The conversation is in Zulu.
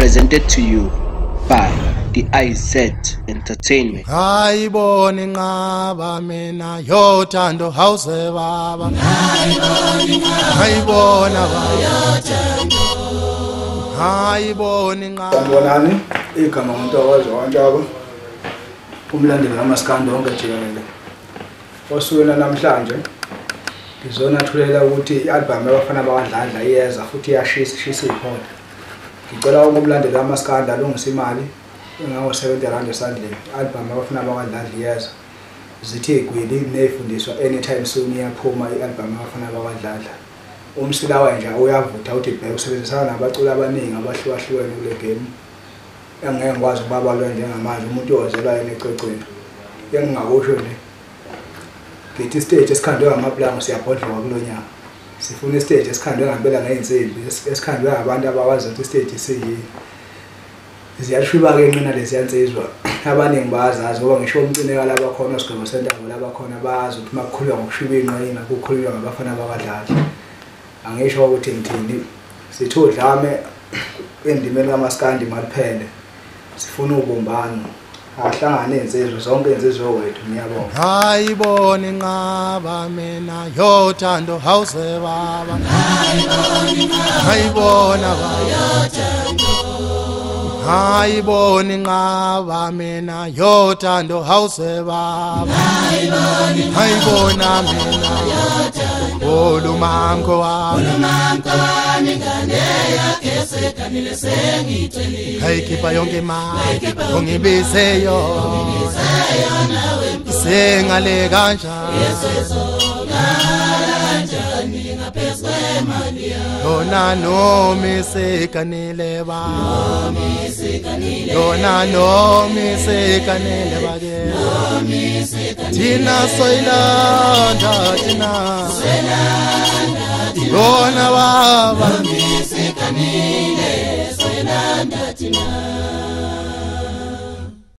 presented to you by the IZ Entertainment. Hayibona inqaba mina yothando hawuze baba. Hayibona baba yothando. Hayibona inqaba. Sanibonani igama umuntu owazi wantaba. Umlandeli kaMaskandi wonke jikelele. Osukwini namhlanje ngizona thulela ukuthi i-album yabafana bakwaDladla iyeza futhi iyashisa iphona. Ngicela umlandeli kaMaskandi alungise imali engawo 70 rand esandleni. I-album yabafana bakwaDladla iyeza. Zithi igwili nefundiswa anytime soon iyaphuma i-album yabafana bakwaDladla. Umsila wanje uyavutha uthi bheka usebenzisana nabaculi abaningi abahlukahlukene kule game. Engeke ngikwazi ukubabalwa njengamanje umuntu ozelwa yena ececweni. Engingakusho nje ngithi stage esikhandwe ngamaplanga siyabhodloka kulonyaka. Sifuna stage esikhandwe ngempela ngeinsimbi esikhandwe abantu abawazi ukuthi stage siyini. Ziyashwiba ke inqina lesiyansizwa. Abaningi bayazazi ngoba ngisho umcinekala abakhona osigaba sentaba labakhona bayazi ukuthi makukhulwa ngokushwiba inqina kukhulwa ngabafana bakwaDladla. Angisho ukuthi ngithini sithi udlame endimeni kaMaskandi maliphele. Sifuna ubumbano. Ahlangane insizwe zonke insizwe wethu ngiyabonga. Hayibona inqaba mina yothando hawuze baba. Hayibona baba yothando. Hayibona inqaba mina yothando hawuze baba. Hayibona mina yothando. Olumango wami ngane yakhe sekanile sengithelile. Hayikhipha yonke imali ongibise yona sengale kanjani ngaphezu kwemali yona noma sekanile ba yona noma sekanile ba ke thina soyilanda thina yona baba sekanile soyilanda thina.